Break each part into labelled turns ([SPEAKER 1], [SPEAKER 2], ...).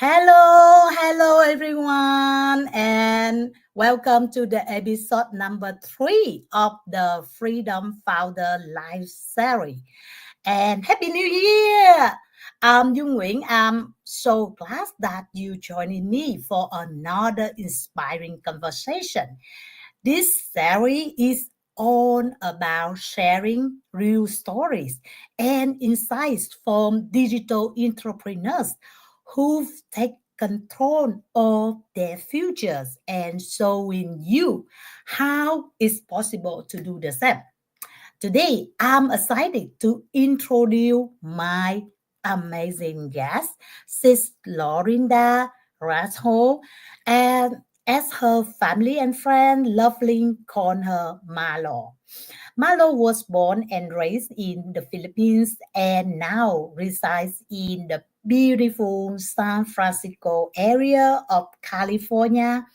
[SPEAKER 1] Hello everyone, and welcome to the episode number 3 of the Freedom Founder Live Series. And Happy New Year! I'm Dung Nguyễn. I'm so glad that you joining me for another inspiring conversation. This series is all about sharing real stories and insights from digital entrepreneurs who've taken control of their futures and showing you how it's possible to do the same. Today, I'm excited to introduce my amazing guest, Sis Lorinda Grajo, and as her family and friend lovingly call her Malor. Malor was born and raised in the Philippines and now resides in the beautiful San Francisco area of California.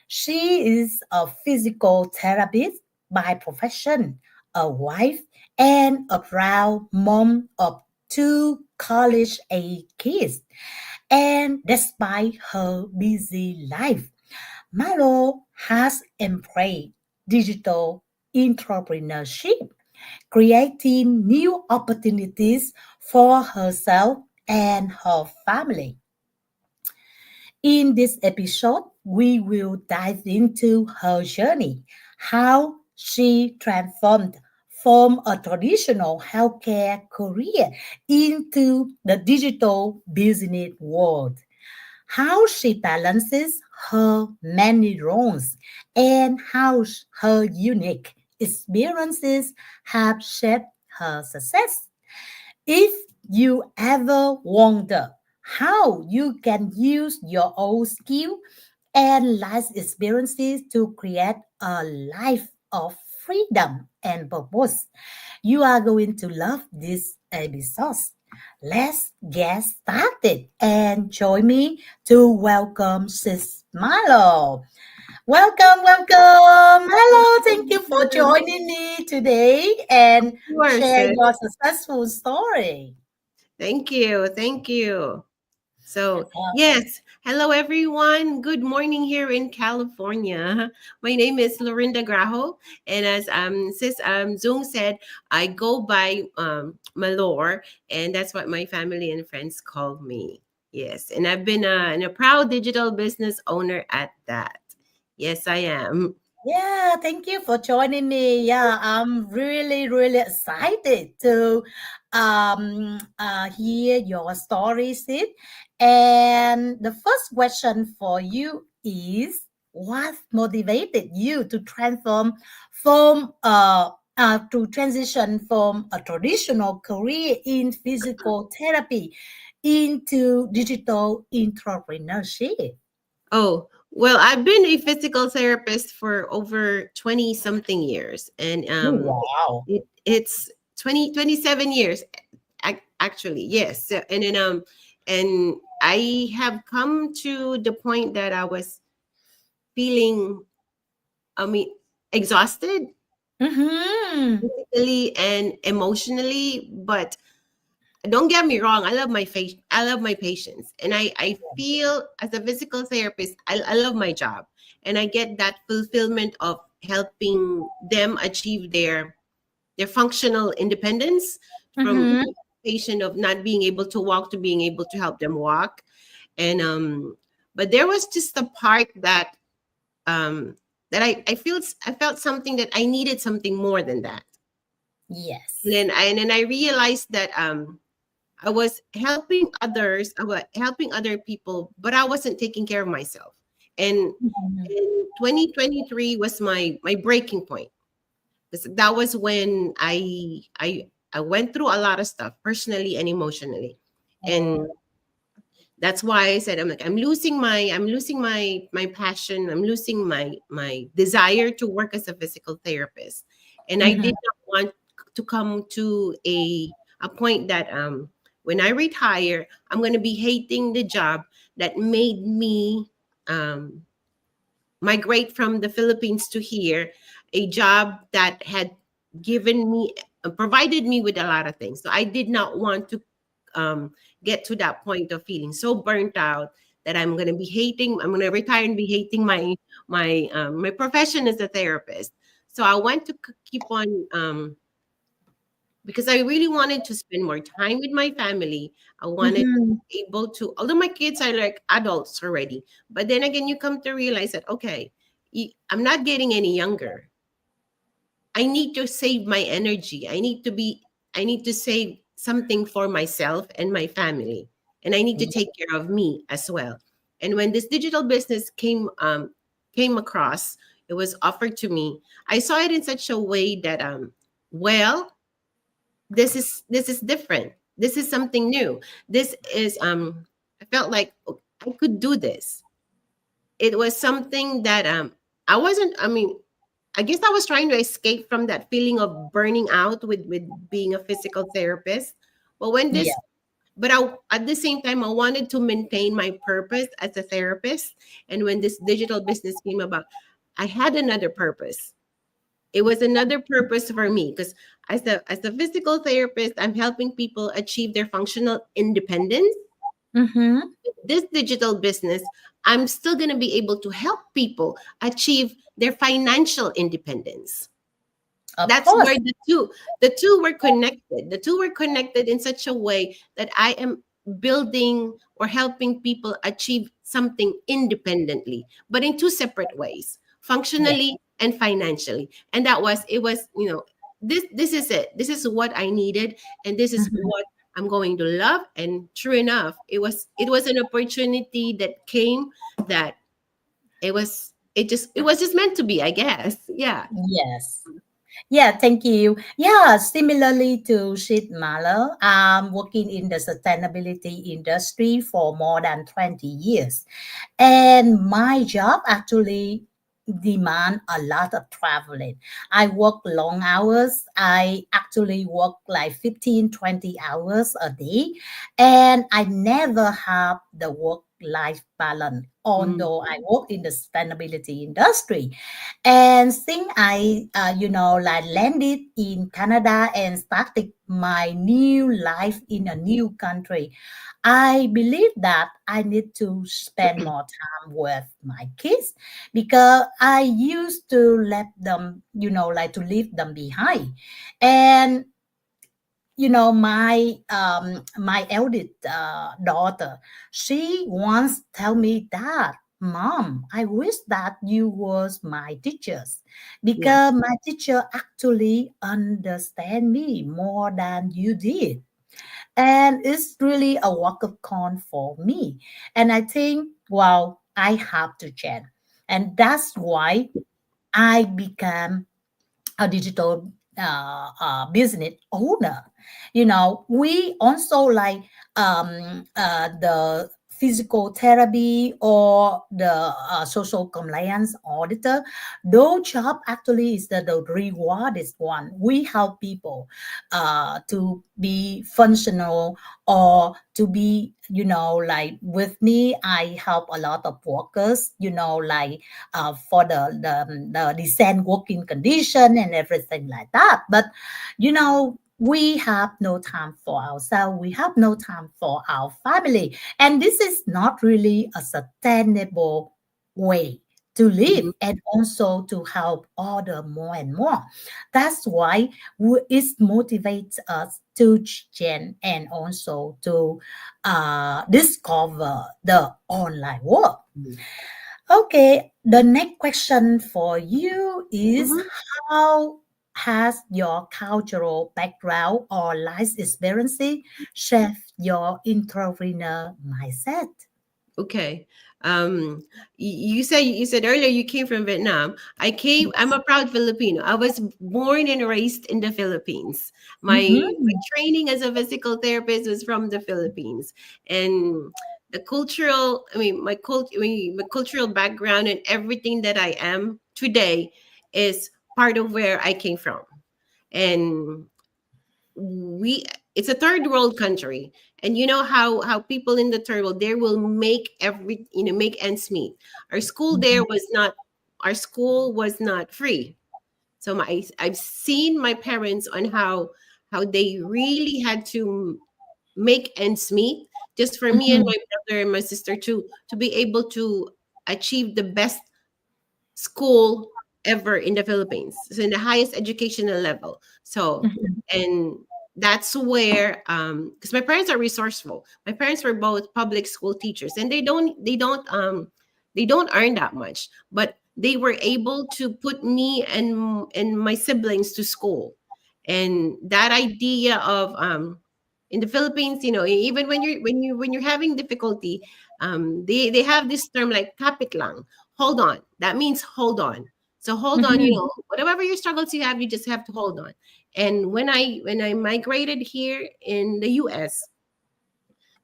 [SPEAKER 1] She is a physical therapist by profession, a wife, and a proud mom of two college age kids. And despite her busy life, Malo has embraced digital entrepreneurship, creating new opportunities for herself and her family. In this episode, we will dive into her journey, how she transformed from a traditional healthcare career into the digital business world, how she balances her many roles, and how her unique experiences have shaped her success. If you ever wonder how you can use your own skill and life experiences to create a life of freedom and purpose, you are going to love this episode. Let's get started and join me to welcome Sis Milo. Welcome. Hello, thank you for joining me today and
[SPEAKER 2] Of course.
[SPEAKER 1] share your successful story.
[SPEAKER 2] Thank you. Thank you. So,
[SPEAKER 1] Uh,
[SPEAKER 2] yes. Hello, everyone. Good morning here in California. My name is Lorinda Grajo. And as Sis Zung said, I go by Malor. And that's what my family and friends call me. Yes. And I've been a proud digital business owner at that. Yes, I am.
[SPEAKER 1] yeah, thank you for joining me. Yeah, I'm really excited to hear your story, Sid. And the first question for you is, what motivated you to transform from to transition from a traditional career in physical therapy into digital entrepreneurship?
[SPEAKER 2] Oh, well, I've been a physical therapist for over 20 something years. And
[SPEAKER 1] Oh, wow.
[SPEAKER 2] it's 27 years actually. Yes. So, and I have come to the point that I was feeling, I mean, exhausted
[SPEAKER 1] Mm-hmm.
[SPEAKER 2] physically and emotionally, but don't get me wrong, I love my patients, and I feel as a physical therapist, I love my job, and I get that fulfillment of helping them achieve their functional independence, from
[SPEAKER 1] Mm-hmm.
[SPEAKER 2] patient of not being able to walk to being able to help them walk. And but there was just a part um that I felt something, that I needed something more than that.
[SPEAKER 1] Yes.
[SPEAKER 2] And then I realized that I was helping others, I was helping other people, but I wasn't taking care of myself.
[SPEAKER 1] Mhm.
[SPEAKER 2] And 2023 was my breaking point. 'Cause that was when I went through a lot of stuff personally and emotionally.
[SPEAKER 1] Oh,
[SPEAKER 2] And that's why I said, I'm losing my passion, I'm losing my desire to work as a physical therapist. And I
[SPEAKER 1] mhm.
[SPEAKER 2] did not want to come to a point that when I retire, I'm going to be hating the job that made me um migrate from the Philippines to here, a job that had given me provided me with a lot of things. So I did not want to get to that point of feeling so burnt out that I'm gonna retire and be hating my profession as a therapist. So I want to keep on, because I really wanted to spend more time with my family. I wanted to
[SPEAKER 1] Mm-hmm.
[SPEAKER 2] be able to, although my kids are like adults already, but then again, you come to realize that, okay, I'm not getting any younger. I need to save my energy. I need to save something for myself and my family. And I need to take care of me as well. And when this digital business came across, it was offered to me. I saw it in such a way that, well, this is different. This is something new. This is, I felt like, I could do this. It was something that, I wasn't, I mean, I guess I was trying to escape from that feeling of burning out with being a physical therapist. But when
[SPEAKER 1] Yeah.
[SPEAKER 2] this, but I, at the same time, I wanted to maintain my purpose as a therapist. And when this digital business came about, I had another purpose. It was another purpose for me, because as a physical therapist, I'm helping people achieve their functional independence.
[SPEAKER 1] Mm-hmm.
[SPEAKER 2] This digital business, I'm still going to be able to help people achieve their financial independence.
[SPEAKER 1] Of
[SPEAKER 2] That's
[SPEAKER 1] course.
[SPEAKER 2] where the two were connected. The two were connected in such a way that I am building or helping people achieve something independently, but in two separate ways,
[SPEAKER 1] Yeah.
[SPEAKER 2] functionally and financially. And it was, this is it. This is what I needed, and this is
[SPEAKER 1] Mhm.
[SPEAKER 2] what I'm going to love. And true enough, it was an opportunity that came, that it was just meant to be, I guess. Yeah.
[SPEAKER 1] Yes. Yeah, thank you. Yeah, similarly to Sid Malor, I'm working in the sustainability industry for more than 20 years. And my job actually demand a lot of traveling. I work long hours. I actually work like 15, 20 hours a day. And I never have the work life balance,
[SPEAKER 2] Mm,
[SPEAKER 1] although I work in the sustainability industry. And since I, like landed in Canada and started my new life in a new country, I believe that I need to spend more time with my kids because I used to let them, like to leave them behind. And my eldest daughter, she once tell me that, Mom, I wish that you was my teachers
[SPEAKER 2] yeah.
[SPEAKER 1] because my teacher actually understand me more than you did. And it's really a wake up call for me. And I think, wow, I have to change. And that's why I became a digital business owner. We also like the physical therapy or the social compliance auditor. Those job actually is the rewarded one. We help people to be functional or to be, like with me, I help a lot of workers, like for the decent working condition and everything like that. But we have no time for ourselves. We have no time for our family, and this is not really a sustainable way to live
[SPEAKER 2] Mhm,
[SPEAKER 1] and also to help other more and more. That's why it motivates us to change and also to discover the online world.
[SPEAKER 2] mhm,
[SPEAKER 1] Okay, the next question for you is,
[SPEAKER 2] mhm.
[SPEAKER 1] how has your cultural background or life experience shaped your entrepreneur mindset?
[SPEAKER 2] Okay. Um, you said earlier you came from Vietnam. I'm
[SPEAKER 1] Yes.
[SPEAKER 2] a proud Filipino. I was born and raised in the Philippines. My
[SPEAKER 1] Mm-hmm.
[SPEAKER 2] training as a physical therapist was from the Philippines. And the cultural, I mean, my cultural background and everything that I am today is part of where I came from. And we it's a third world country, and you know how people in the third world, they will make ends meet. our school there
[SPEAKER 1] Mm-hmm.
[SPEAKER 2] was not our school was not free. So I've seen my parents on how they really had to make ends meet, just for me and
[SPEAKER 1] Mhm.
[SPEAKER 2] my brother and my sister to be able to achieve the best school ever in the Philippines. So in the highest educational level. So
[SPEAKER 1] Mhm.
[SPEAKER 2] and that's where because my parents are resourceful. My parents were both public school teachers and they don't earn that much, but they were able to put me and my siblings to school. And that idea of in the Philippines, you know, even when you're having difficulty, they have this term like kapit lang, hold on. That means hold on. So hold on, you
[SPEAKER 1] Mhm.
[SPEAKER 2] know, whatever your struggles you have, you just have to hold on. And when I migrated here in the US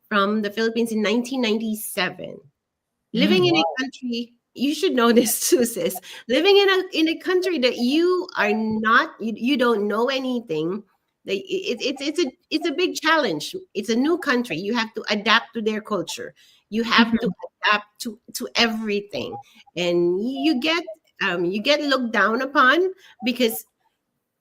[SPEAKER 2] from the Philippines in 1997, living
[SPEAKER 1] Mm,
[SPEAKER 2] in a
[SPEAKER 1] wow.
[SPEAKER 2] country, you should know this too, sis. Living in a country that you are not, you don't know anything. It's a big challenge. It's a new country. You have to adapt to their culture. You have to
[SPEAKER 1] Mhm.
[SPEAKER 2] adapt to everything, and you get looked down upon because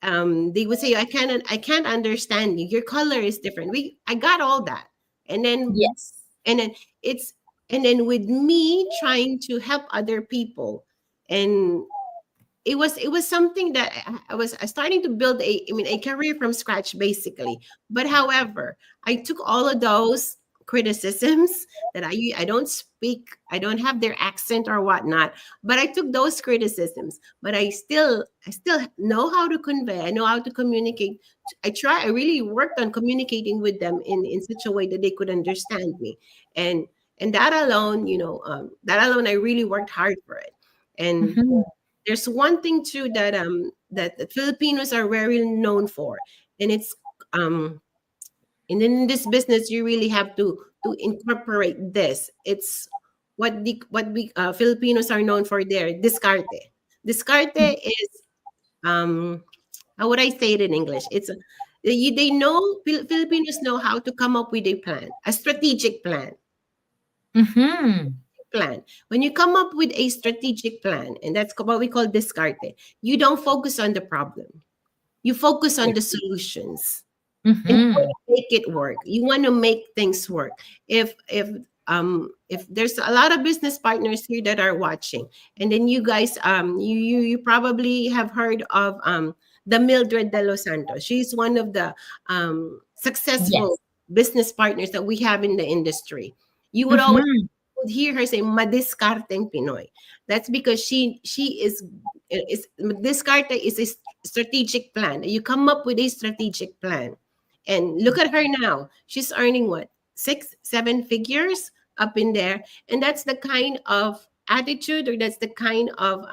[SPEAKER 2] they would say I can't understand you, your color is different. I got all that. and then
[SPEAKER 1] Yes.
[SPEAKER 2] and then it's and then with me trying to help other people, and it was something that I was starting to build a career from scratch basically. But however, I took all of those criticisms that I don't speak, I don't have their accent or whatnot, but I took those criticisms, but I still know how to convey, I know how to communicate. I really worked on communicating with them in such a way that they could understand me. And that alone, that alone, I really worked hard for it. And
[SPEAKER 1] Mhm.
[SPEAKER 2] there's one thing too that the Filipinos are very known for, and it's um and in this business you really have to incorporate this. It's what we Filipinos are known for there, discarte. Discarte is how would I say it in English? They know Filipinos know how to come up with a plan, a strategic
[SPEAKER 1] Mhm.
[SPEAKER 2] plan. When you come up with a strategic plan, and that's what we call discarte, you don't focus on the problem. You focus on
[SPEAKER 1] Yeah.
[SPEAKER 2] the solutions. And you want
[SPEAKER 1] Mhm.
[SPEAKER 2] to make it work. You want to make things work. If there's a lot of business partners here that are watching, and then you guys you probably have heard of the Mildred de los Santos. She's one of the successful
[SPEAKER 1] Yes.
[SPEAKER 2] business partners that we have in the industry. You would always
[SPEAKER 1] Mhm.
[SPEAKER 2] would hear her say madiskarteng Pinoy. That's because she is discarte is a strategic plan. You come up with a strategic plan. And look at her now. She's earning what? 6, 7 figures up in there. And that's the kind of attitude, or that's the kind of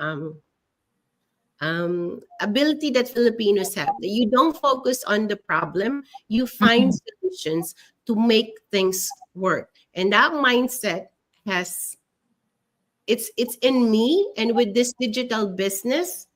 [SPEAKER 2] ability that Filipinos have. That you don't focus on the problem, you find
[SPEAKER 1] Mhm.
[SPEAKER 2] solutions to make things work. And that mindset has it's in me. And with this digital business,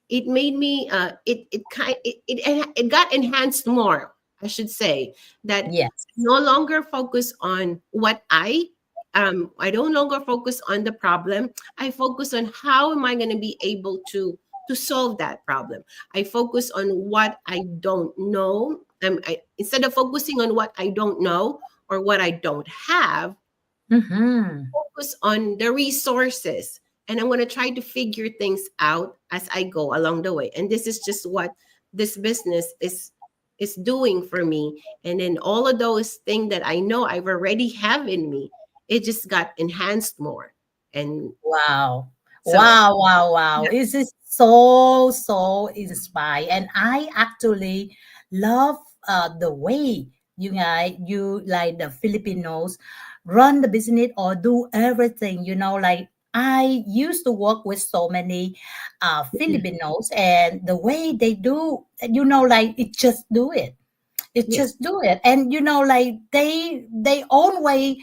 [SPEAKER 2] it made me it got enhanced more, I should say, that
[SPEAKER 1] Yes.
[SPEAKER 2] no longer focus on what I don't longer focus on the problem. I focus on how am I going to be able to solve that problem. I focus on what I don't know. Instead of focusing on what I don't know or what I don't have,
[SPEAKER 1] Mhm.
[SPEAKER 2] focus on the resources, and I'm going to try to figure things out as I go along the way. And this is just what this business is doing for me. And then all of those things that I know I've already have in me, it just got enhanced more. And
[SPEAKER 1] Wow.
[SPEAKER 2] so
[SPEAKER 1] Wow, wow, wow.
[SPEAKER 2] yeah,
[SPEAKER 1] This is so, so inspiring. And I actually love the way you guys, you like the Filipinos run the business or do everything, like I used to work with so many Filipinos and the way they do, like it just do it. It
[SPEAKER 2] yeah,
[SPEAKER 1] just do it. And like they always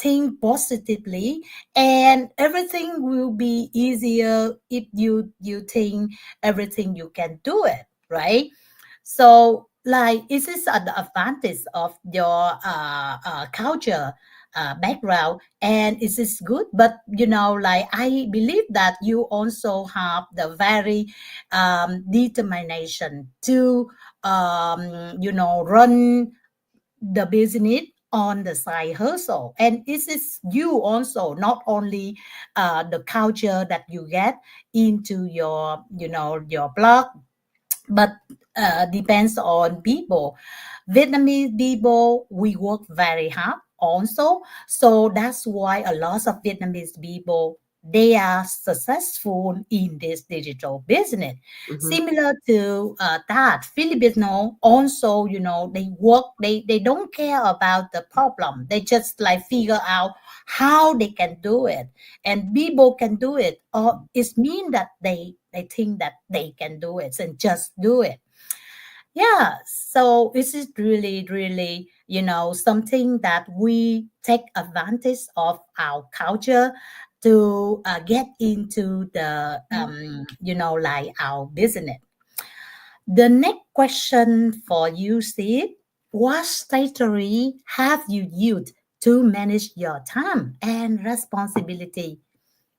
[SPEAKER 1] think positively, and everything will be easier if you think everything you can do it, right? So like is this the advantage of your culture background, and is this good? But like I believe that you also have the very determination to run the business on the side hustle, and this is you also, not only the culture that you get into your, your blog, but depends on people. Vietnamese people, we work very hard also, so that's why a lot of Vietnamese people, they are successful in this digital business.
[SPEAKER 2] Mm-hmm.
[SPEAKER 1] Similar to that, Filipino also, they work, they don't care about the problem, they just like figure out how they can do it, and people can do it, or it means that they think that they can do it and just do it. Yeah, so this is really, really, something that we take advantage of our culture to get into the, like our business. The next question for you, Steve: what strategy have you used to manage your time and responsibility?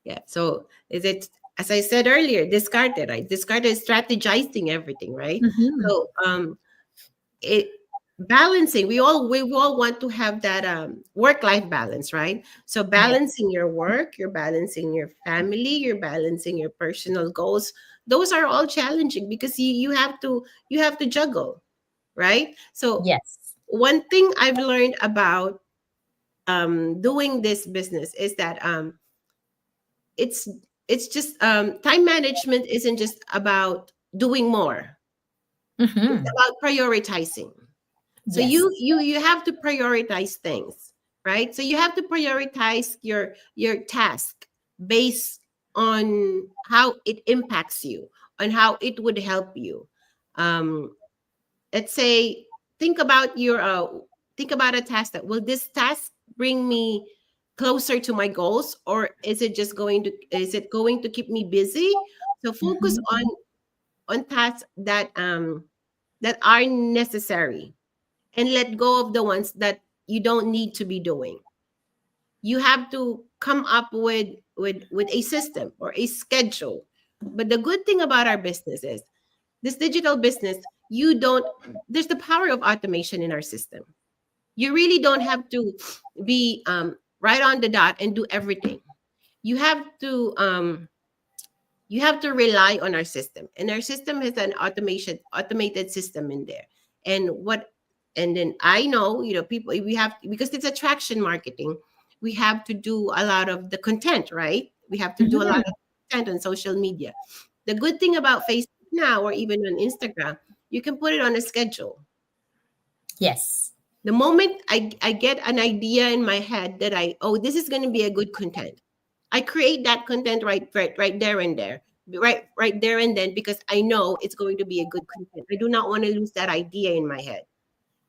[SPEAKER 2] Yeah. So is it, as I said earlier, discarded, right? Discarded is strategizing everything, right?
[SPEAKER 1] Mm-hmm.
[SPEAKER 2] So it balancing, we all want to have that work life balance, right? So
[SPEAKER 1] Yes,
[SPEAKER 2] balancing your work, you're balancing your family, you're balancing your personal goals. Those are all challenging because you have to juggle, right? So
[SPEAKER 1] yes.
[SPEAKER 2] one thing I've learned about doing this business is that it's it's just time management isn't just about doing more. It's
[SPEAKER 1] Mm-hmm.
[SPEAKER 2] about prioritizing. So
[SPEAKER 1] Yes.
[SPEAKER 2] you have to prioritize things, right? So you have to prioritize your task based on how it impacts you, on how it would help you. um let's say, think about your think about a task. That will this task bring me closer to my goals, or is it going to keep me busy? So focus
[SPEAKER 1] Mm-hmm.
[SPEAKER 2] on tasks that are necessary, and let go of the ones that you don't need to be doing. You have to come up with a system or a schedule. But the good thing about our business is, this digital business, you don't there's the power of automation in our system. You really don't have to be right on the dot and do everything. You have to rely on our system, and our system has an automated system in there. And then I know, people, we have, because it's attraction marketing, we have to do a lot of the content, right? We have to do a lot
[SPEAKER 1] Mm-hmm.
[SPEAKER 2] of content on social media. The good thing about Facebook now, or even on Instagram, you can put it on a schedule.
[SPEAKER 1] Yes.
[SPEAKER 2] The moment I get an idea in my head that this is going to be a good content, I create that content right there and there, right there and then, because I know it's going to be a good content. I do not want to lose that idea in my head.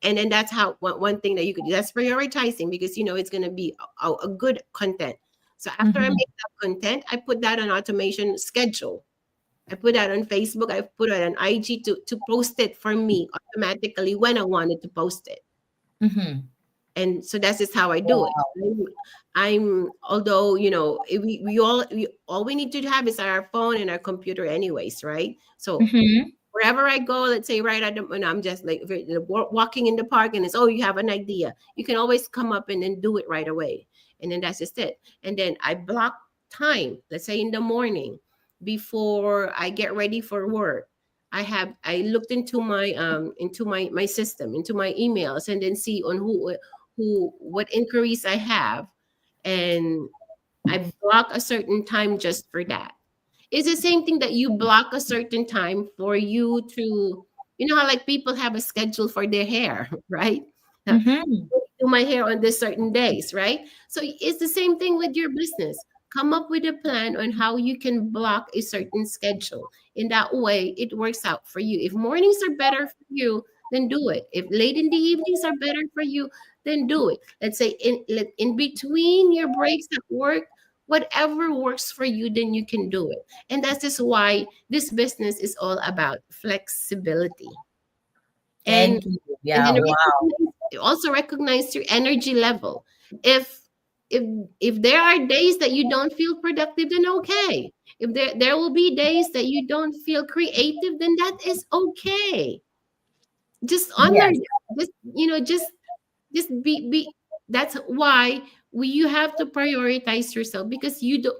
[SPEAKER 2] And then that's how one thing that you could do. That's prioritizing, because it's going to be a good content. So after I
[SPEAKER 1] Mm-hmm.
[SPEAKER 2] make that content, I put that on automation schedule. I put that on Facebook. I put it on IG to post it for me automatically when I wanted to post it.
[SPEAKER 1] Mm-hmm.
[SPEAKER 2] And so that's just how I do it.
[SPEAKER 1] Wow.
[SPEAKER 2] Although, all we need to have is our phone and our computer anyways, right? So
[SPEAKER 1] Mm-hmm.
[SPEAKER 2] wherever I go, let's say right at the, when I'm just like, if walking in the park, and it's, oh, you have an idea, you can always come up and then do it right away. And then that's just it. And then I block time, let's say in the morning, before I get ready for work. I looked into my system, into my emails, and then see on what inquiries I have, and I block a certain time just for that. It's the same thing that you block a certain time for you to, how like people have a schedule for their hair, right?
[SPEAKER 1] Mm-hmm.
[SPEAKER 2] Do my hair on this certain days, right? So it's the same thing with your business. Come up with a plan on how you can block a certain schedule. In that way, it works out for you. If mornings are better for you, then do it. If late in the evenings are better for you, then do it. Let's say in between your breaks at work, whatever works for you, then you can do it. And that's just why this business is all about flexibility. And
[SPEAKER 1] Thank you.
[SPEAKER 2] and
[SPEAKER 1] Yeah.
[SPEAKER 2] then
[SPEAKER 1] Wow.
[SPEAKER 2] recognize your energy level. If if if there are days that you don't feel productive, then okay. If there will be days that you don't feel creative, then that is okay. Just honor
[SPEAKER 1] Yes.
[SPEAKER 2] that. Just Just be That's why you have to prioritize yourself, because you do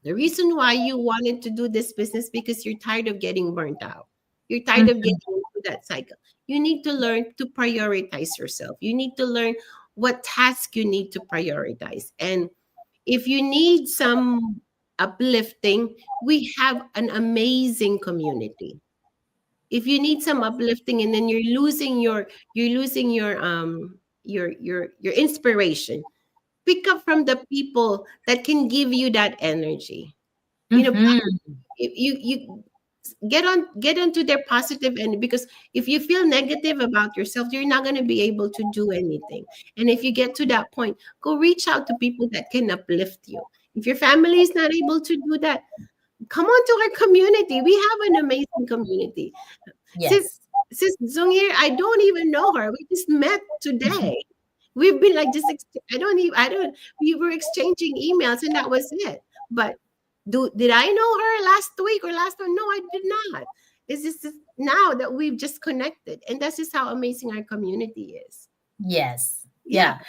[SPEAKER 2] the reason why you wanted to do this business, because you're tired of getting burnt out. You're tired of
[SPEAKER 1] Mhm.
[SPEAKER 2] getting into that cycle. You need to learn to prioritize yourself. You need to learn what task you need to prioritize. And if you need some uplifting, we have an amazing community. If you need some uplifting and then you're losing your inspiration, pick up from the people that can give you that energy. You know,
[SPEAKER 1] Mhm.
[SPEAKER 2] you get onto their positive end, because if you feel negative about yourself, you're not going to be able to do anything. And if you get to that point, go reach out to people that can uplift you. If your family is not able to do that, come on to our community. We have an amazing community. sis
[SPEAKER 1] Yes.
[SPEAKER 2] sis Zungir, I don't even know her. We just met today. We've been like just I don't we were exchanging emails and that was it. But did I know her last week or last one? No, I did not. It's just now that we've just connected, and that's just how amazing our community is.
[SPEAKER 1] Yes.
[SPEAKER 2] Yeah,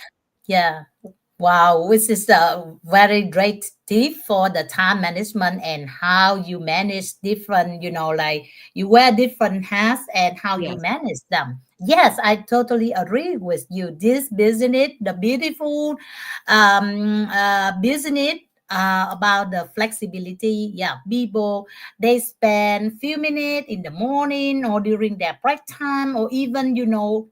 [SPEAKER 1] Yeah. Yeah. Wow, this is a very great tip for the time management and how you manage different, like you wear different hats and how you
[SPEAKER 2] yes.
[SPEAKER 1] manage them. Yes, I totally agree with you. This business, the beautiful business about the flexibility. Yeah, people they spend few minutes in the morning or during their break time or even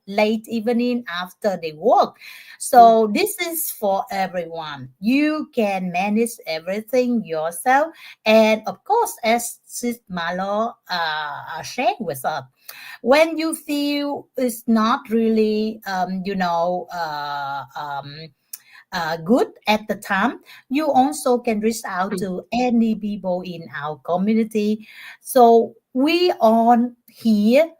[SPEAKER 1] late evening after they work,
[SPEAKER 2] Mm.
[SPEAKER 1] so this is for everyone. You can manage everything yourself. And of course, as Sis Malo shared with us, when you feel it's not really, good at the time, you also can reach out to any people in our community. So we on here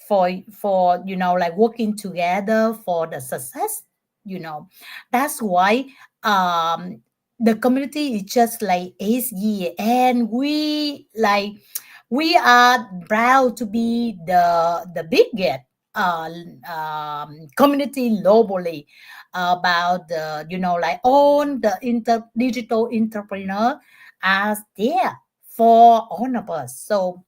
[SPEAKER 1] for like working together for the success. you know that's why um the community is just like ASG, and we are proud to be the biggest uh, community globally about the like all the digital entrepreneur as there for all of us. So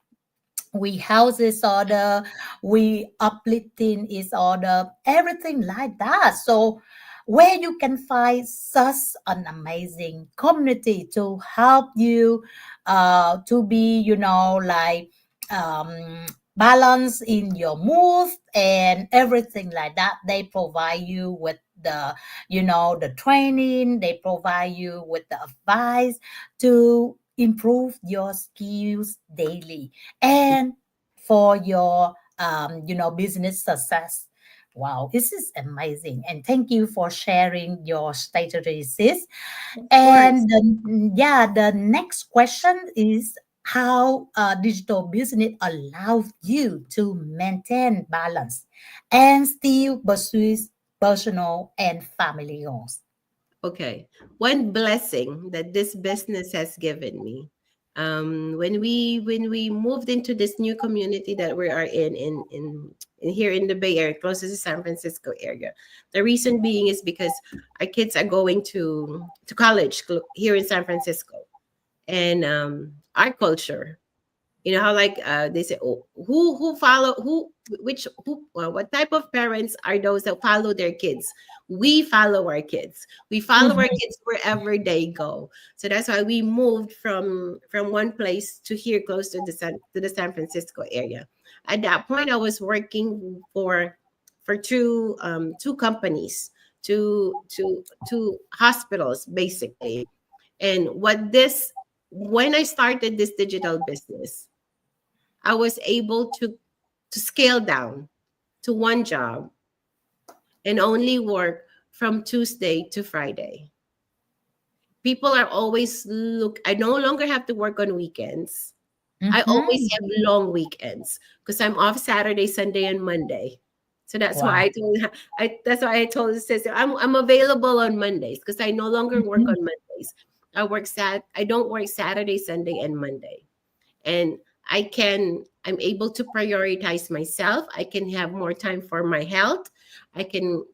[SPEAKER 1] we house this order, we uplifting is order, everything like that. So where you can find such an amazing community to help you to be balance in your move and everything like that. They provide you with the training, they provide you with the advice to improve your skills daily and for your business success. Wow, this is amazing, and thank you for sharing your strategy, sis.
[SPEAKER 2] Of course.
[SPEAKER 1] And yeah, the next question is how digital business allows you to maintain balance and still pursue personal and family goals.
[SPEAKER 2] Okay. One blessing that this business has given me. When we moved into this new community that we are in here in the Bay Area, close to the San Francisco area. The reason being is because our kids are going to college here in San Francisco, and our culture, you know how like they say, oh, who follow who which who what type of parents are those that follow their kids? We follow our kids. We follow our
[SPEAKER 1] Mhm.
[SPEAKER 2] kids wherever they go. So that's why we moved from one place to here, close to the San Francisco area. At that point, I was working for two companies, two hospitals basically. And when I started this digital business, I was able to scale down to one job and only work from Tuesday to Friday. People are always look I no longer have to work on weekends. I always
[SPEAKER 1] Mhm.
[SPEAKER 2] have long weekends because I'm off Saturday, Sunday, and Monday. So that's why
[SPEAKER 1] Wow.
[SPEAKER 2] I told the sister I'm available on Mondays because I no longer work
[SPEAKER 1] Mhm.
[SPEAKER 2] on Mondays. I don't work Saturday, Sunday, and Monday. And I'm able to prioritize myself. I can have more time for my health. I can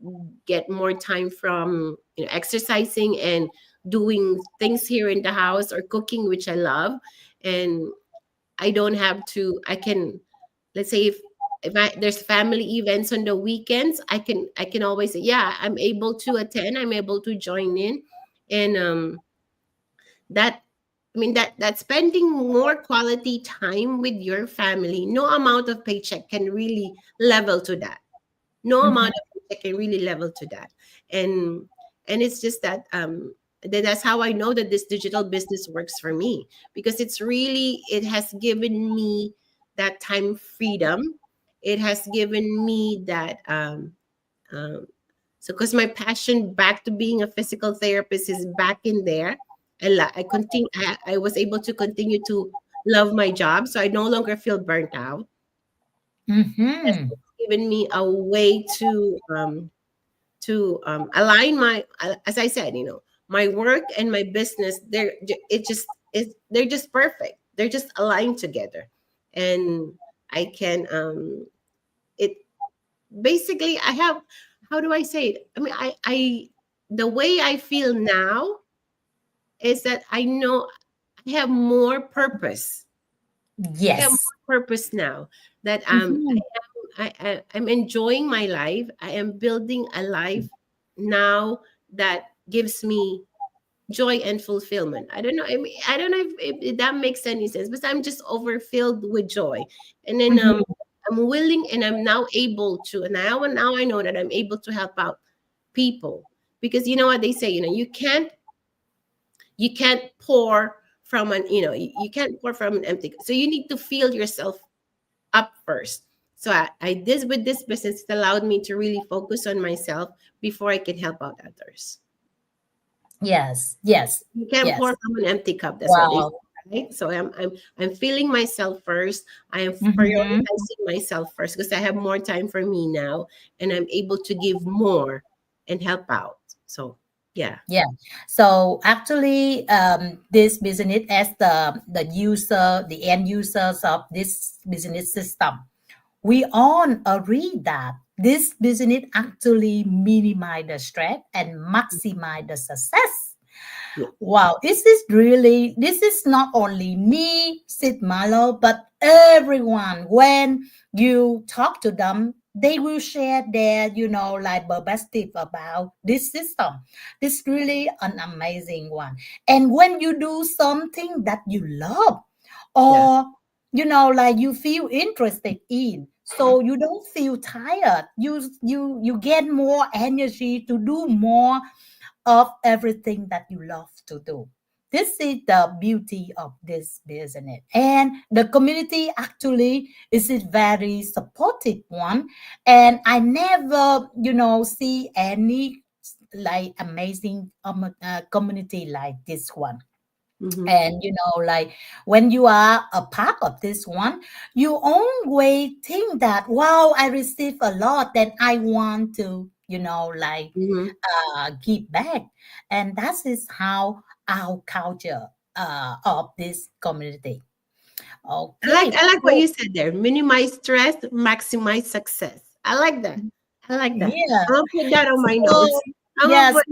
[SPEAKER 2] get more time from, exercising and doing things here in the house, or cooking, which I love. And I don't have to, I can, let's say, if there's family events on the weekends, I can always say, yeah, I'm able to attend, I'm able to join in. And that that spending more quality time with your family, no amount of paycheck can really level to that. No
[SPEAKER 1] Mhm.
[SPEAKER 2] amount of paycheck can really level to that. And it's just that, that's how I know that this digital business works for me, because it has given me that time freedom. It has given me that, um, so, because my passion back to being a physical therapist is back in there. I continue. I was able to continue to love my job, so I no longer feel burnt out. It's
[SPEAKER 1] Mhm.
[SPEAKER 2] given me a way to align my, as I said, my work and my business. They're just perfect. They're just aligned together, and I can it basically, I have, how do I say it? I the way I feel now is that I know I have more purpose. I have
[SPEAKER 1] Yes.
[SPEAKER 2] more purpose now, that
[SPEAKER 1] Mhm.
[SPEAKER 2] I'm enjoying my life. I am building a life now that gives me joy and fulfillment. I don't know. I don't know if that makes any sense, but I'm just overfilled with joy. And then
[SPEAKER 1] Mhm.
[SPEAKER 2] I'm willing, and I'm now able to, and now I know that I'm able to help out people, because you know what they say, you can't pour from an, you can't pour from an empty. So you need to fill yourself up first. So I this with this business, it allowed me to really focus on myself before I can help out others.
[SPEAKER 1] Yes. Yes.
[SPEAKER 2] You can't pour
[SPEAKER 1] Yes.
[SPEAKER 2] from an empty cup. That's what they say,
[SPEAKER 1] Wow.
[SPEAKER 2] right? So I'm feeling myself first. I am
[SPEAKER 1] Mhm.
[SPEAKER 2] prioritizing myself first, because I have more time for me now, and I'm able to give more and help out. So yeah.
[SPEAKER 1] Yeah. So actually, this business, as the user, the end users of this business system, we all agree that this business actually minimize the stress and maximize the success.
[SPEAKER 2] Yeah.
[SPEAKER 1] Wow, this is not only me, Sid Malo, but everyone. When you talk to them, they will share their, like perspective about this system. This really an amazing one. And when you do something that you love,
[SPEAKER 2] Yeah.
[SPEAKER 1] or like you feel interested in, so you don't feel tired, you get more energy to do more of everything that you love to do. This is the beauty of this business. And the community actually is a very supportive one. And I never, see any like amazing community like this one.
[SPEAKER 2] Mm-hmm.
[SPEAKER 1] And like when you are a part of this one, you always think that, wow, I receive a lot, then I want to, like
[SPEAKER 2] Mm-hmm.
[SPEAKER 1] give back. And that is how our culture of this community. Okay.
[SPEAKER 2] I like what
[SPEAKER 1] So,
[SPEAKER 2] you said there. Minimize stress, maximize success. I like that. I like that.
[SPEAKER 1] yeah.
[SPEAKER 2] I'm gonna put that on my
[SPEAKER 1] So,
[SPEAKER 2] notes. I'm gonna
[SPEAKER 1] yes,
[SPEAKER 2] put.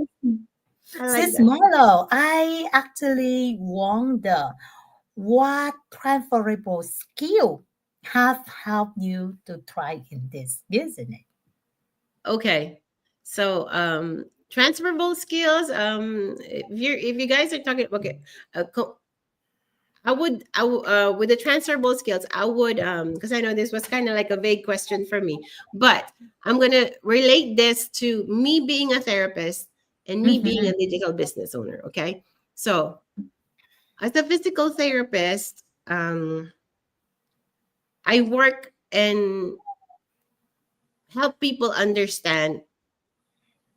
[SPEAKER 2] I like
[SPEAKER 1] Sis
[SPEAKER 2] that.
[SPEAKER 1] Marlo, I actually wonder what transferable skill have helped you to thrive in this business.
[SPEAKER 2] Okay. So transferable skills. If you guys are talking, okay, with the transferable skills, I would, because I know this was kind of like a vague question for me, but I'm gonna relate this to me being a therapist and me being
[SPEAKER 1] Mm-hmm,
[SPEAKER 2] a digital business owner. Okay, so as a physical therapist, I work and help people understand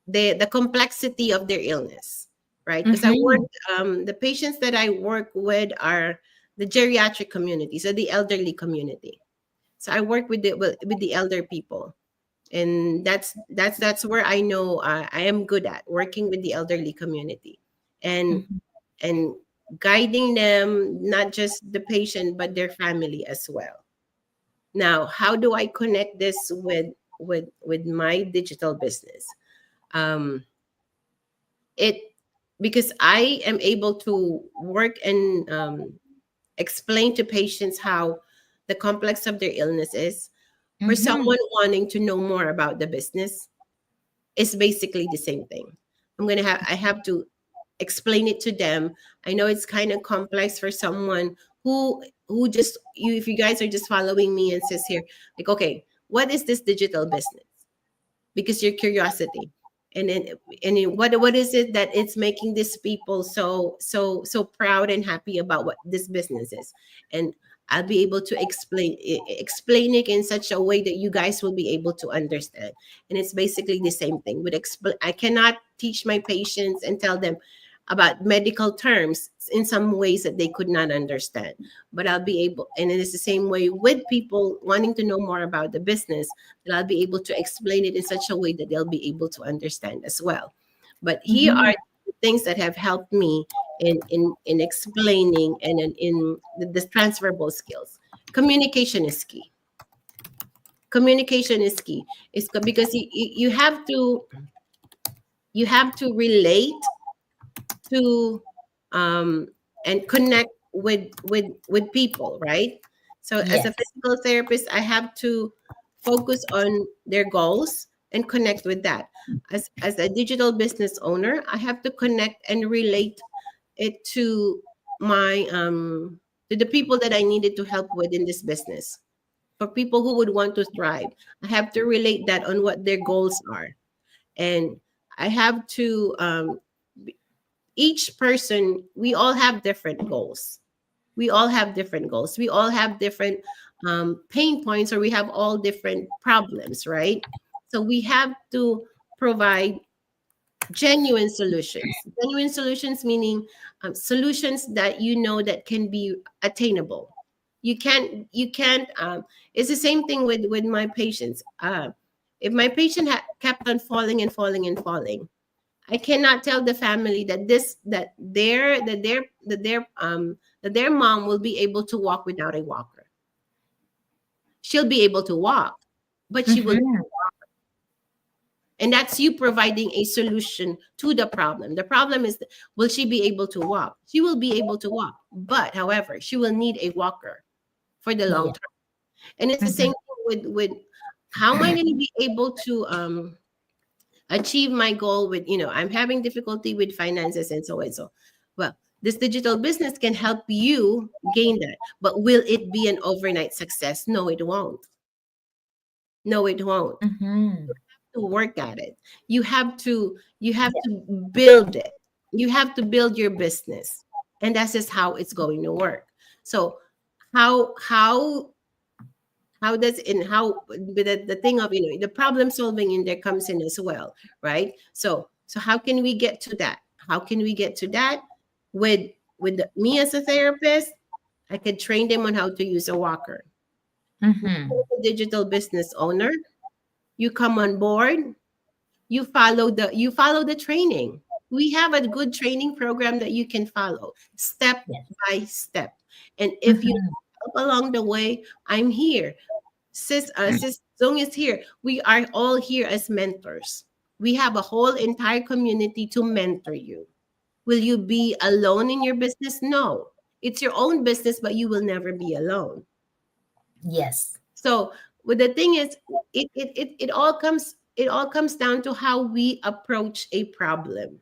[SPEAKER 2] the complexity of their illness, right? Because I work,
[SPEAKER 1] mm-hmm,
[SPEAKER 2] the patients that I work with are the geriatric community, so the elderly community. So I work with the elder people, and that's where I know I am good at working with the elderly community, and
[SPEAKER 1] mm-hmm.
[SPEAKER 2] and guiding them, not just the patient, but their family as well. Now, how do I connect this with my digital business? Um, it because I am able to work and explain to patients how the complex of their illness is. For
[SPEAKER 1] Mm-hmm.
[SPEAKER 2] someone wanting to know more about the business, it's basically the same thing. I have to explain it to them. I know it's kind of complex for someone who just you if you guys are just following me and says here, like, okay, what is this digital business? Because your curiosity, and then what is it that it's making these people so proud and happy about what this business is. And I'll be able to explain it in such a way that you guys will be able to understand. And it's basically the same thing with I cannot teach my patients and tell them about medical terms in some ways that they could not understand, but I'll be able, and it is the same way with people wanting to know more about the business, that I'll be able to explain it in such a way that they'll be able to understand as well. But here
[SPEAKER 1] Mm-hmm.
[SPEAKER 2] are the things that have helped me in explaining and in the transferable skills. Communication is key. Communication is key. Because you have to relate to um, and connect with people, right? So as a
[SPEAKER 1] Yes.
[SPEAKER 2] physical therapist, I have to focus on their goals and connect with that. As a digital business owner, I have to connect and relate it my to the people that I needed to help with in this business. For people who would want to thrive, I have to relate that on what their goals are. And I have to each person, we all have different goals. We all have different goals. We all have different pain points, or we have all different problems, right? So we have to provide genuine solutions. Genuine solutions meaning solutions that you know that can be attainable. You can't. It's the same thing with my patients. If my patient kept on falling and falling and falling, I cannot tell the family that their mom will be able to walk without a walker. She'll be able to walk, but she will,
[SPEAKER 1] Mm-hmm.
[SPEAKER 2] and that's you providing a solution to the problem. The problem is, will she be able to walk? She will be able to walk, but however, she will need a walker for the long
[SPEAKER 1] Yeah.
[SPEAKER 2] term. And it's the
[SPEAKER 1] Mm-hmm.
[SPEAKER 2] same thing with how am I going to be able to achieve my goal with, I'm having difficulty with finances and so and so. Well, this digital business can help you gain that, but will it be an overnight success? No, it won't. No, it won't.
[SPEAKER 1] Mm-hmm.
[SPEAKER 2] To work at it, you have to build it. You have to build your business, and that's just how it's going to work. So how does in how with the thing of, the problem solving in there comes in as well, right? So how can we get to that? How can we get to that? Me as a therapist, I could train them on how to use a walker.
[SPEAKER 1] Mm-hmm.
[SPEAKER 2] As a digital business owner, you come on board, you follow the training. We have a good training program that you can follow step
[SPEAKER 1] Yes.
[SPEAKER 2] by step. And if you
[SPEAKER 1] Mm-hmm.
[SPEAKER 2] help along the way, I'm here. Sis Zong is here. We are all here as mentors. We have a whole entire community to mentor you. Will you be alone in your business? No. It's your own business, but you will never be alone.
[SPEAKER 1] Yes.
[SPEAKER 2] So, but the thing is, it all comes down to how we approach a problem.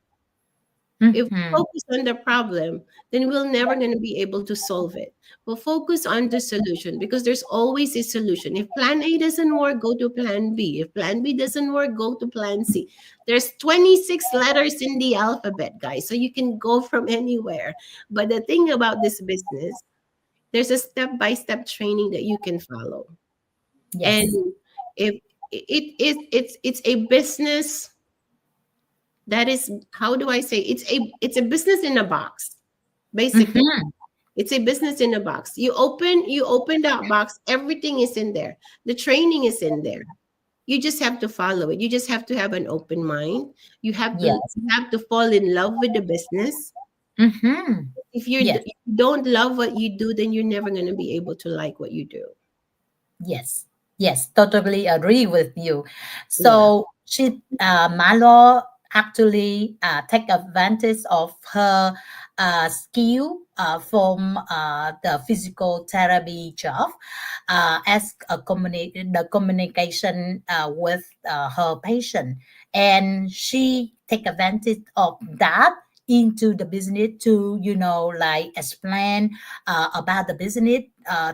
[SPEAKER 2] If we
[SPEAKER 1] Mm-hmm.
[SPEAKER 2] focus on the problem, then we're never going to be able to solve it. We'll focus on the solution because there's always a solution. If plan A doesn't work, go to plan B. If plan B doesn't work, go to plan C. There's 26 letters in the alphabet, guys, so you can go from anywhere. But the thing about this business, there's a step-by-step training that you can follow. And
[SPEAKER 1] Yes.
[SPEAKER 2] if it's a business that is, how do I say, it's a business in a box. Basically,
[SPEAKER 1] Mm-hmm.
[SPEAKER 2] it's a business in a box. You open that box, everything is in there. The training is in there. You just have to follow it. You just have to have an open mind. You have to
[SPEAKER 1] Yes.
[SPEAKER 2] you have to fall in love with the business.
[SPEAKER 1] Mm-hmm.
[SPEAKER 2] If
[SPEAKER 1] Yes.
[SPEAKER 2] you don't love what you do, then you're never going to be able to like what you do.
[SPEAKER 1] Yes, yes, totally agree with you.
[SPEAKER 2] Yeah.
[SPEAKER 1] So Malor actually take advantage of her skill from the physical therapy job as the communication with her patient, and she take advantage of that into the business to like explain about the business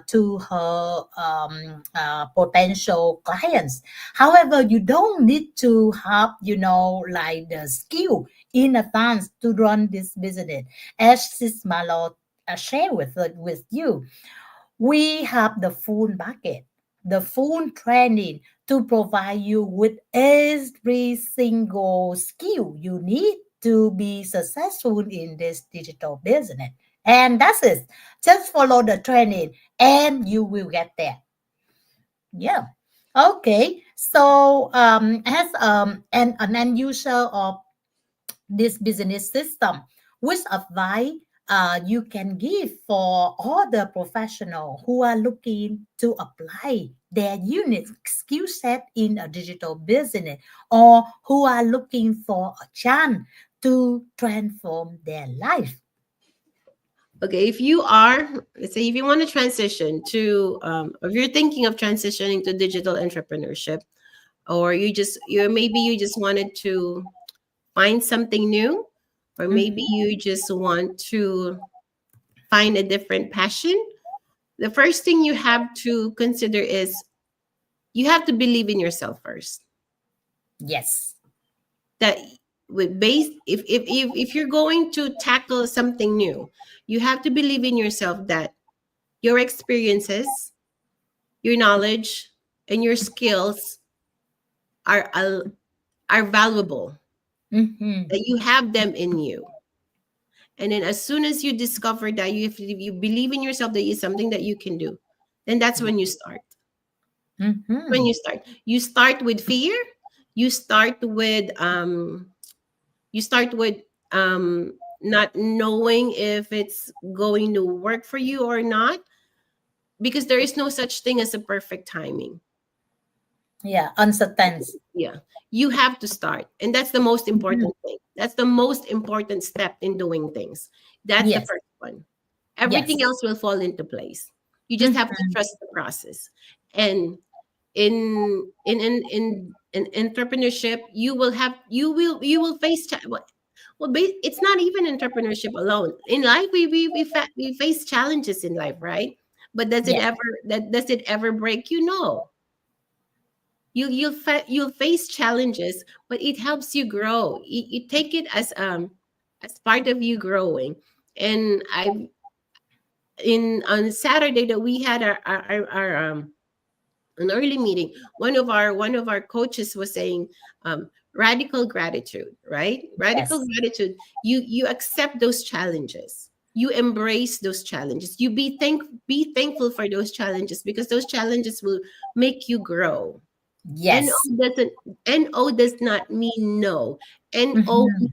[SPEAKER 1] to her potential clients. However, you don't need to have, like the skill in advance to run this business. As Sis Malo share with you, we have the full bucket, the full training to provide you with every single skill you need to be successful in this digital business. And that's it. Just follow the training and you will get there. Yeah. Okay. So as an end user of this business system, which advice you can give for all the professionals who are looking to apply their unique skill set in a digital business, or who are looking for a chance to transform their life?
[SPEAKER 2] Okay, if you are, let's say, if you want to transition to, if you're thinking of transitioning to digital entrepreneurship, or maybe you just wanted to find something new, or maybe
[SPEAKER 1] Mhm.
[SPEAKER 2] you just want to find a different passion, the first thing you have to consider is you have to believe in yourself first.
[SPEAKER 1] Yes.
[SPEAKER 2] That with base if you're going to tackle something new, you have to believe in yourself that your experiences, your knowledge, and your skills are are valuable,
[SPEAKER 1] Mm-hmm.
[SPEAKER 2] that you have them in you. And then as soon as you discover that, if you believe in yourself that it's something that you can do, then that's when you start. When
[SPEAKER 1] Mm-hmm.
[SPEAKER 2] you start with fear, you start with you start with not knowing if it's going to work for you or not, because there is no such thing as a perfect timing.
[SPEAKER 1] Yeah. Uncertain.
[SPEAKER 2] Yeah, you have to start, and that's the most
[SPEAKER 1] Mhm.
[SPEAKER 2] important thing. That's the most important step in doing things. That's the
[SPEAKER 1] Yes.
[SPEAKER 2] first one.
[SPEAKER 1] Yes.
[SPEAKER 2] Everything else will fall into place. You just have to
[SPEAKER 1] Mm-hmm.
[SPEAKER 2] trust the process. And in entrepreneurship, you will face it's not even entrepreneurship alone. In life, we face challenges in life, right? But
[SPEAKER 1] Yes.
[SPEAKER 2] does it ever break you? No. You'll face challenges, but it helps you grow. You take it as part of you growing. And I in on Saturday that we had our an early meeting, one of our coaches was saying, radical gratitude, right? Radical
[SPEAKER 1] Yes.
[SPEAKER 2] gratitude. You accept those challenges, you embrace those challenges, you be thankful for those challenges, because those challenges will make you grow. no
[SPEAKER 1] Yes.
[SPEAKER 2] doesn't No does not mean no. No
[SPEAKER 1] Mm-hmm.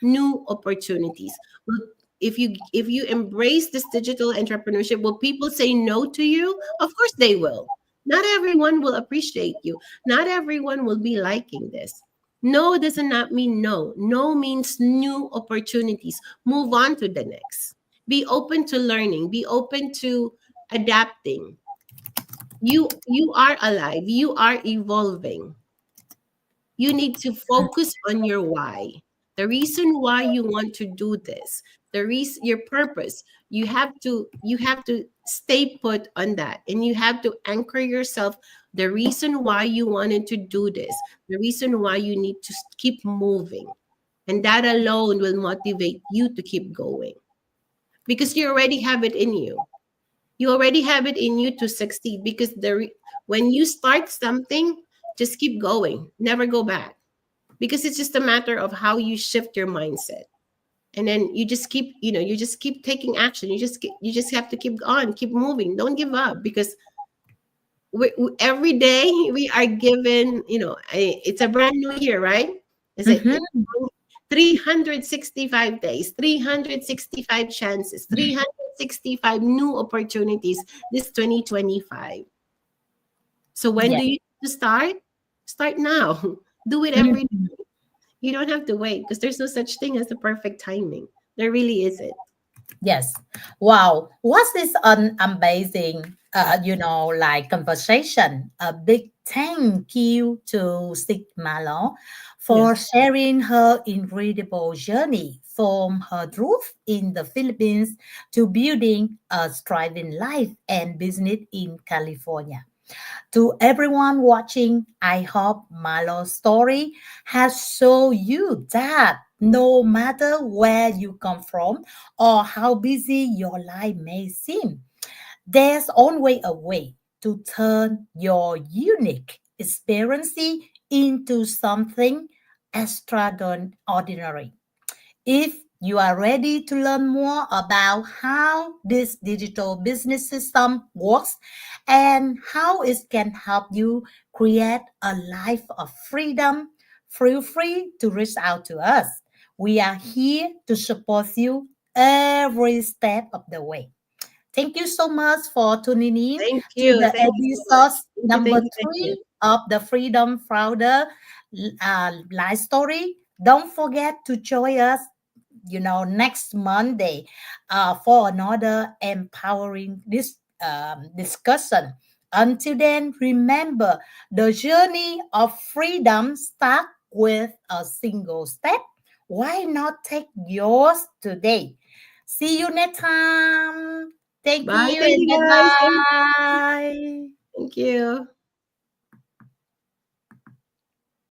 [SPEAKER 2] new opportunities. Will if you embrace this digital entrepreneurship, will people say no to you? Of course they will. Not everyone will appreciate you. Not everyone will be liking this. No does not mean no. No means new opportunities. Move on to the next. Be open to learning. Be open to adapting. You are alive. You are evolving. You need to focus on your why. The reason why you want to do this, the reason, your purpose. You have to stay put on that, and you have to anchor yourself. The reason why you wanted to do this, the reason why you need to keep moving, and that alone will motivate you to keep going, because you already have it in you. You already have it in you to succeed, because when you start something, just keep going, never go back, because it's just a matter of how you shift your mindset. And then you just keep taking action. You just have to keep on, keep moving, don't give up, because every day we are given, it's a brand new year, right? It's a
[SPEAKER 1] Mm-hmm.
[SPEAKER 2] 365 days, 365 chances, 365 new opportunities this 2025. So when
[SPEAKER 1] Yes.
[SPEAKER 2] do you need to start? Start now. Do it every
[SPEAKER 1] Mhm.
[SPEAKER 2] day. You don't have to wait because there's no such thing as the perfect timing. There really isn't.
[SPEAKER 1] Yes. Wow. Was this an amazing, like conversation? A big thank you to Sig Malo for
[SPEAKER 2] Yes.
[SPEAKER 1] sharing her incredible journey from her roof in the Philippines to building a thriving life and business in California. To everyone watching, I hope Malo's story has shown you that no matter where you come from or how busy your life may seem, there's always a way to turn your unique experience into something extraordinary. If you are ready to learn more about how this digital business system works and how it can help you create a life of freedom, feel free to reach out to us. We are here to support you every step of the way. Thank you so much for tuning in
[SPEAKER 2] Thank
[SPEAKER 1] to
[SPEAKER 2] you.
[SPEAKER 1] the
[SPEAKER 2] Thank you so much.
[SPEAKER 1] episode
[SPEAKER 2] Thank you.
[SPEAKER 1] number
[SPEAKER 2] Thank you. Thank you.
[SPEAKER 1] 3 of the Freedom Founder life story. Don't forget to join us, next Monday for another empowering discussion. Until then, remember the journey of freedom starts with a single step. Why not take yours today? See you next time. Thank
[SPEAKER 2] Bye.
[SPEAKER 1] you
[SPEAKER 2] Thank
[SPEAKER 1] and
[SPEAKER 2] you,
[SPEAKER 1] bye
[SPEAKER 2] guys.
[SPEAKER 1] bye.
[SPEAKER 2] Thank you.